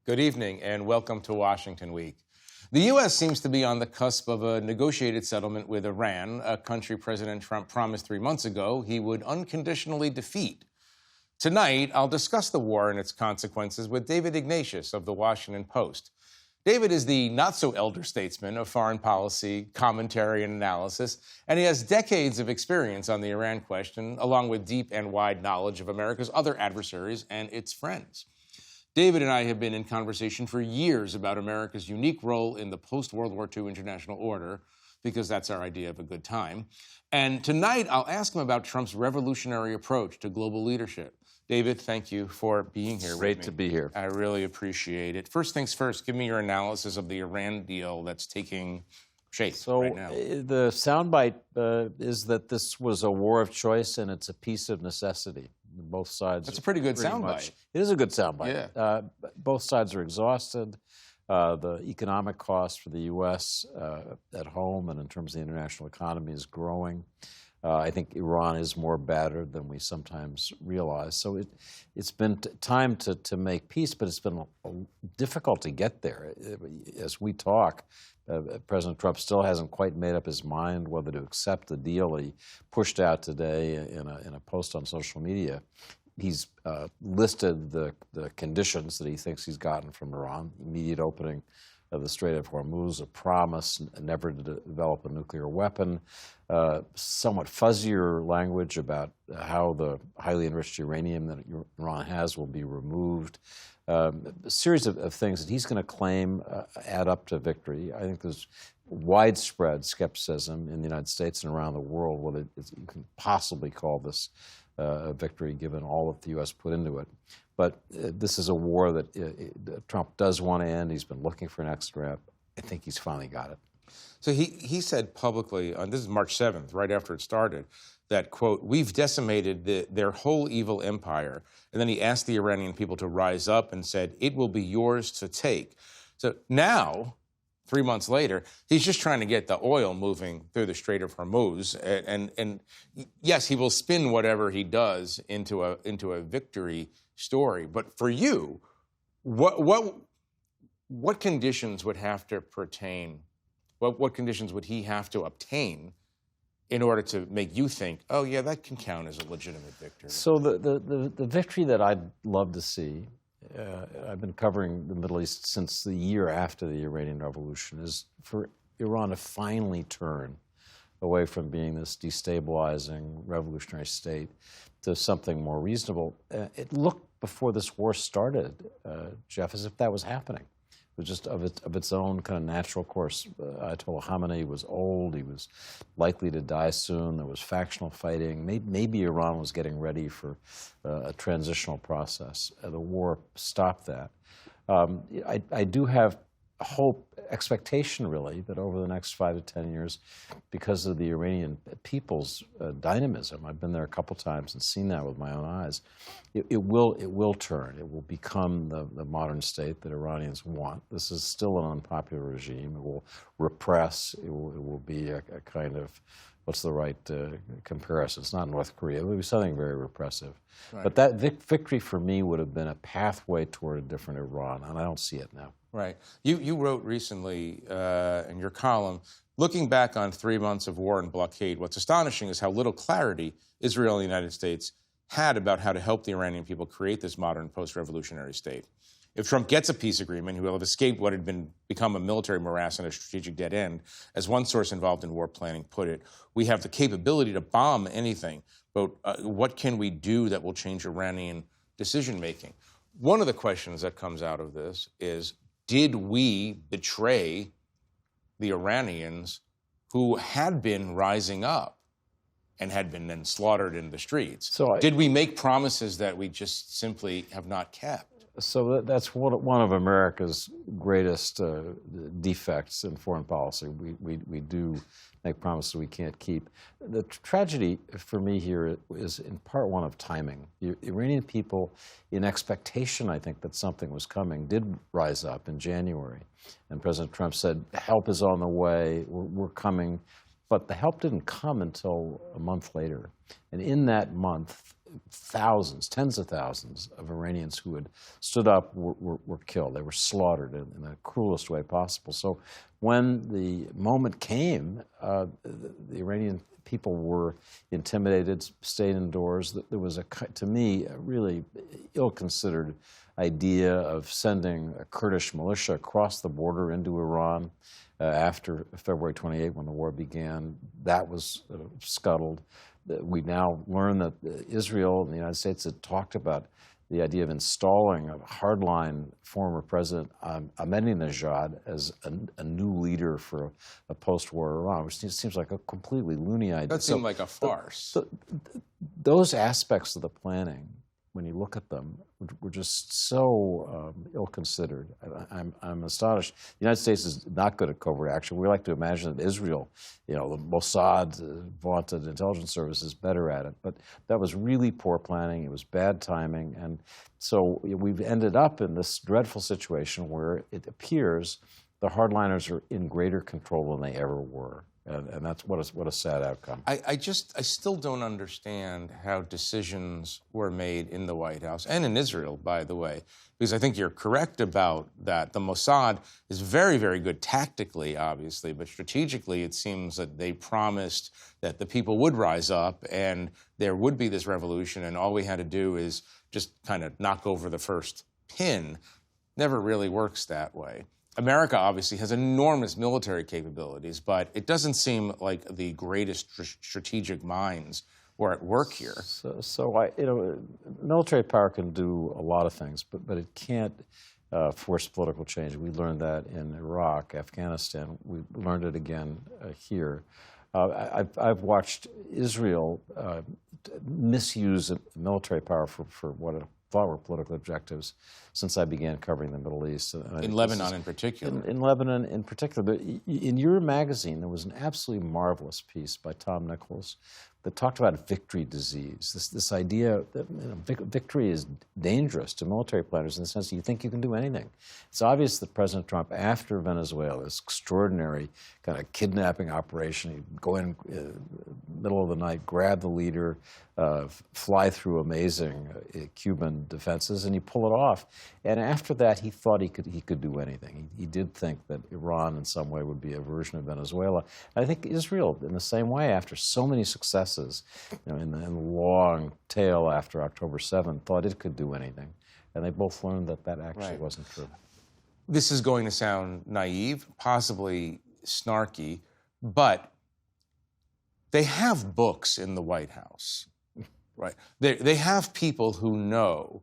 Good evening and welcome to Washington Week. The U.S. seems to be on the cusp of a negotiated settlement with Iran, a country President Trump promised 3 months ago he would unconditionally defeat. Tonight, I'll discuss the war and its consequences with David Ignatius of The Washington Post. David is the not-so-elder statesman of foreign policy, commentary, and analysis, and he has decades of experience on the Iran question, along with deep and wide knowledge of America's other adversaries and its friends. David and I have been in conversation for years about America's unique role in the post-World War II international order, because that's our idea of a good time. And tonight, I'll ask him about Trump's revolutionary approach to global leadership. David, thank you for being here with me. Great to be here. I really appreciate it. First things first, give me your analysis of the Iran deal that's taking shape right now. The soundbite is that this was a war of choice and it's a piece of necessity. Both sides. That's a pretty good soundbite. It is a good soundbite. Yeah. Both sides are exhausted. The economic cost for the U.S. At home and in terms of the international economy is growing. I think Iran is more battered than we sometimes realize. So it's been time to make peace, but it's been difficult to get there. As we talk, President Trump still hasn't quite made up his mind whether to accept the deal he pushed out today in a post on social media. He's listed the conditions that he thinks he's gotten from Iran: immediate opening of the Strait of Hormuz, a promise never to develop a nuclear weapon, somewhat fuzzier language about how the highly enriched uranium that Iran has will be removed. A series of things that he's going to claim add up to victory. I think there's widespread skepticism in the United States and around the world whether you can possibly call this a victory given all that the U.S. put into it. But this is a war that Trump does want to end. He's been looking for an exit ramp. I think he's finally got it. So he said publicly, this is March 7th, right after it started, that, quote, "We've decimated their whole evil empire." And then he asked the Iranian people to rise up and said, "It will be yours to take." So now, 3 months later, he's just trying to get the oil moving through the Strait of Hormuz. And yes, he will spin whatever he does into a victory story. But for you, what conditions would have to pertain? What conditions would he have to obtain in order to make you think, oh, yeah, that can count as a legitimate victory? So the victory that I'd love to see, I've been covering the Middle East since the year after the Iranian Revolution, is for Iran to finally turn away from being this destabilizing revolutionary state to something more reasonable. It looked before this war started, Jeff, as if that was happening. It was just of its own kind of natural course. Ayatollah Khamenei was old. He was likely to die soon. There was factional fighting. Maybe Iran was getting ready for a transitional process. The war stopped that. I do have hope, expectation, really, that over the next 5 to 10 years, because of the Iranian people's dynamism, I've been there a couple times and seen that with my own eyes, it will turn. It will become the modern state that Iranians want. This is still an unpopular regime. It will repress. It will be a kind of, what's the right comparison? It's not North Korea. It would be something very repressive. Right. But that victory for me would have been a pathway toward a different Iran, and I don't see it now. Right. You wrote recently in your column, looking back on 3 months of war and blockade, what's astonishing is how little clarity Israel and the United States had about how to help the Iranian people create this modern post-revolutionary state. If Trump gets a peace agreement, he will have escaped what had become a military morass and a strategic dead end. As one source involved in war planning put it, we have the capability to bomb anything, but what can we do that will change Iranian decision-making? One of the questions that comes out of this is, did we betray the Iranians who had been rising up and had been then slaughtered in the streets? Did we make promises that we just simply have not kept? So that's one of America's greatest defects in foreign policy. We do make promises we can't keep. The tragedy for me here is in part one of timing. The Iranian people, in expectation, I think, that something was coming, did rise up in January. And President Trump said, help is on the way, we're coming. But the help didn't come until a month later. And in that month, thousands, tens of thousands of Iranians who had stood up were killed. They were slaughtered in the cruelest way possible. So when the moment came, the Iranian people were intimidated, stayed indoors. There was, to me, a really ill-considered idea of sending a Kurdish militia across the border into Iran after February 28, when the war began. That was scuttled. We now learn that Israel and the United States had talked about the idea of installing a hardline former President Ahmadinejad as a new leader for a post-war Iran, which seems like a completely loony idea. That seemed like a farce. Those aspects of the planning, when you look at them, were just so ill-considered. I'm astonished. The United States is not good at covert action. We like to imagine that Israel, the Mossad, vaunted intelligence service, is better at it. But that was really poor planning. It was bad timing. And so we've ended up in this dreadful situation where it appears the hardliners are in greater control than they ever were. And that's what a sad outcome. I still don't understand how decisions were made in the White House and in Israel, by the way, because I think you're correct about that. The Mossad is very, very good tactically, obviously, but strategically it seems that they promised that the people would rise up and there would be this revolution, and all we had to do is just kind of knock over the first pin. Never really works that way. America obviously has enormous military capabilities, but it doesn't seem like the greatest strategic minds were at work here. Military power can do a lot of things, but it can't force political change. We learned that in Iraq, Afghanistan. We learned it again here. I've watched Israel misuse military power for what it thought were political objectives since I began covering the Middle East. In Lebanon in particular. In Lebanon in particular. But in your magazine, there was an absolutely marvelous piece by Tom Nichols that talked about victory disease, this idea that victory is dangerous to military planners in the sense that you think you can do anything. It's obvious that President Trump, after Venezuela, this extraordinary kind of kidnapping operation, he'd go in middle of the night, grab the leader, fly through amazing Cuban defenses, and he pull it off. And after that, he thought he could do anything. He did think that Iran, in some way, would be a version of Venezuela. And I think Israel, in the same way, after so many successes, in the long tail after October 7th, thought it could do anything. And they both learned that that actually wasn't true. This is going to sound naive, possibly snarky, but they have books in the White House, right? They have people who know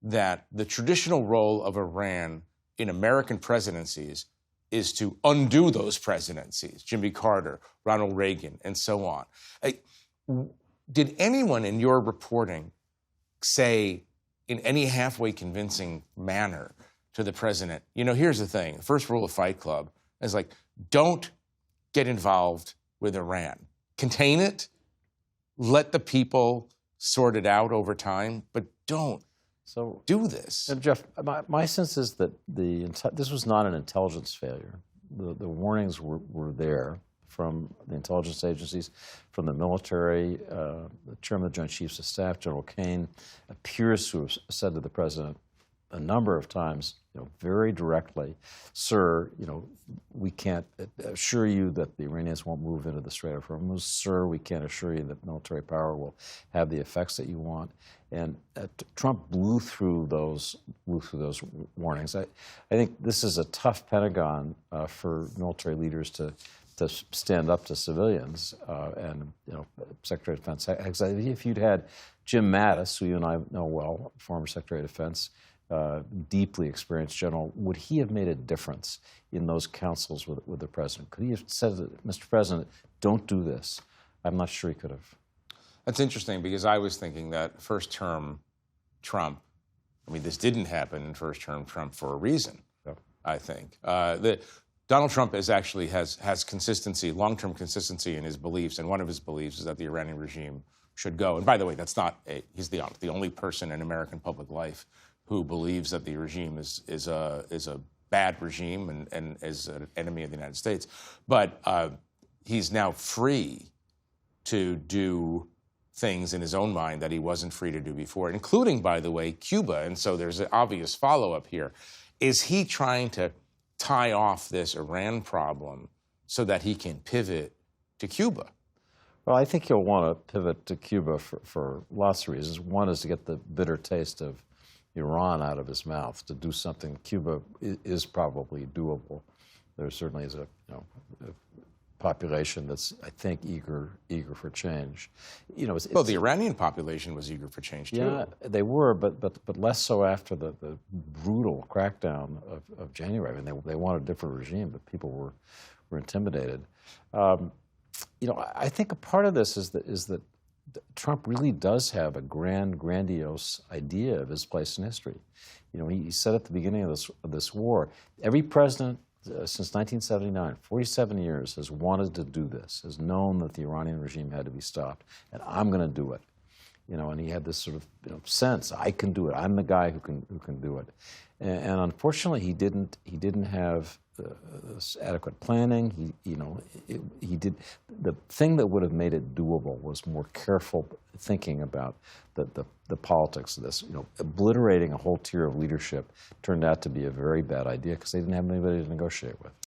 that the traditional role of Iran in American presidencies is to undo those presidencies, Jimmy Carter, Ronald Reagan, and so on. Did anyone in your reporting say in any halfway convincing manner to the president, here's the thing, the first rule of Fight Club is don't get involved with Iran. Contain it, let the people sort it out over time, but don't do this. Jeff, my sense is that this was not an intelligence failure. The warnings were there from the intelligence agencies, from the military. The chairman of the Joint Chiefs of Staff, General Kane, appears to have said to the president a number of times, very directly, sir, we can't assure you that the Iranians won't move into the Strait of Hormuz. Sir, we can't assure you that military power will have the effects that you want. And Trump blew through those warnings. I think this is a tough Pentagon for military leaders to stand up to civilians. And Secretary of Defense, if you'd had Jim Mattis, who you and I know well, former Secretary of Defense, deeply experienced general, would he have made a difference in those councils with the president? Could he have said, Mr. President, don't do this? I'm not sure he could have. That's interesting, because I was thinking that first-term Trump, this didn't happen in first-term Trump for a reason, I think. Donald Trump has consistency, long-term consistency in his beliefs, and one of his beliefs is that the Iranian regime should go. And by the way, he's the only person in American public life who believes that the regime is a bad regime and is an enemy of the United States. But he's now free to do things in his own mind that he wasn't free to do before, including, by the way, Cuba. And so there's an obvious follow-up here. Is he trying to tie off this Iran problem so that he can pivot to Cuba? Well, I think he'll want to pivot to Cuba for lots of reasons. One is to get the bitter taste of Iran out of his mouth, to do something. Cuba is probably doable. There certainly is a population that's, I think, eager for change. Well, the Iranian population was eager for change too. Yeah, they were, but less so after the brutal crackdown of January. I mean, they wanted a different regime, but people were intimidated. I think a part of this is that Trump really does have a grandiose idea of his place in history. He said at the beginning of this war, every president since 1979, 47 years, has wanted to do this, has known that the Iranian regime had to be stopped, and I'm going to do it. And he had this sort of sense, I can do it. I'm the guy who can do it. And unfortunately, he didn't have adequate planning. He did the thing that would have made it doable was more careful thinking about the politics of this. Obliterating a whole tier of leadership turned out to be a very bad idea because they didn't have anybody to negotiate with.